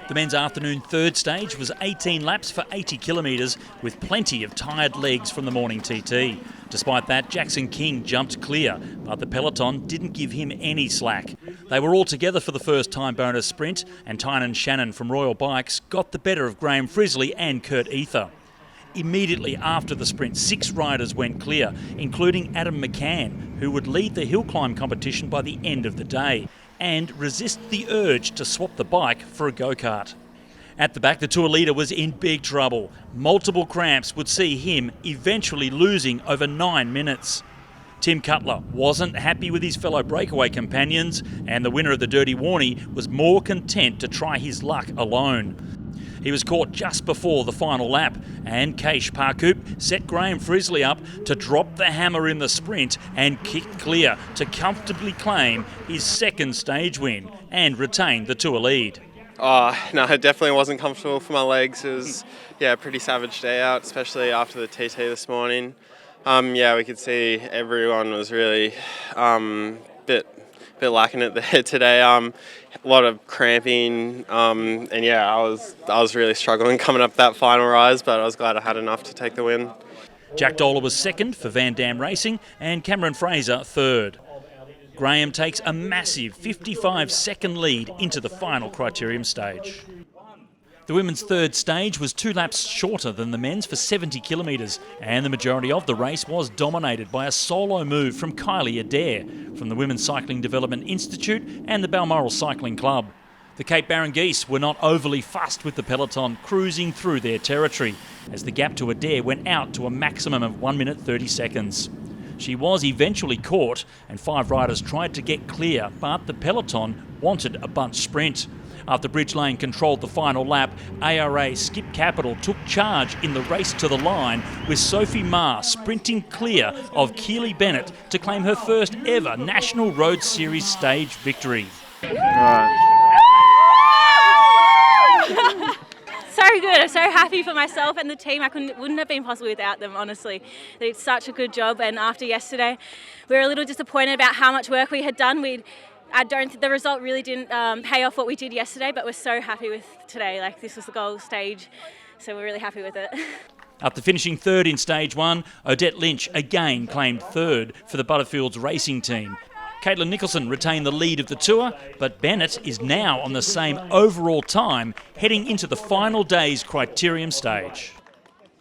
The men's afternoon third stage was 18 laps for 80 kilometres with plenty of tired legs from the morning TT. Despite that, Jackson King jumped clear, but the peloton didn't give him any slack. They were all together for the first time bonus sprint, and Tynan Shannon from Royal Bikes got the better of Graham Frisley and Kurt Ether. Immediately after the sprint, 6 riders went clear, including Adam McCann, who would lead the hill climb competition by the end of the day and resist the urge to swap the bike for a go-kart. At the back, the Tour leader was in big trouble. Multiple cramps would see him eventually losing over 9 minutes. Tim Cutler wasn't happy with his fellow breakaway companions, and the winner of the Dirty Warnie was more content to try his luck alone. He was caught just before the final lap, and Keish Parkoop set Graham Frisley up to drop the hammer in the sprint and kick clear to comfortably claim his second stage win and retain the Tour lead. Oh, no, it definitely wasn't comfortable for my legs. It was, a pretty savage day out, especially after the TT this morning. We could see everyone was really bit lacking it there today. A lot of cramping, I was really struggling coming up that final rise, but I was glad I had enough to take the win. Jack Dolan was second for Van Dam Racing and Cameron Fraser third. Graham takes a massive 55-second lead into the final criterium stage. The women's third stage was 2 laps shorter than the men's for 70 kilometres, and the majority of the race was dominated by a solo move from Kylie Adair from the Women's Cycling Development Institute and the Balmoral Cycling Club. The Cape Barren Geese were not overly fussed with the peloton cruising through their territory, as the gap to Adair went out to a maximum of 1 minute 30 seconds. She was eventually caught, and 5 riders tried to get clear, but the peloton wanted a bunch sprint. After Bridge Lane controlled the final lap, ARA Skip Capital took charge in the race to the line, with Sophie Marr sprinting clear of Keely Bennett to claim her first ever National Road Series stage victory. So good. I'm so happy for myself and the team. Wouldn't have been possible without them, honestly. They did such a good job, and after yesterday, we were a little disappointed about how much work we had done. The result really didn't pay off what we did yesterday, but we're so happy with today. This was the goal stage, so we're really happy with it. After finishing third in stage 1, Odette Lynch again claimed third for the Butterfields racing team. Caitlin Nicholson retained the lead of the Tour, but Bennett is now on the same overall time heading into the final day's criterium stage.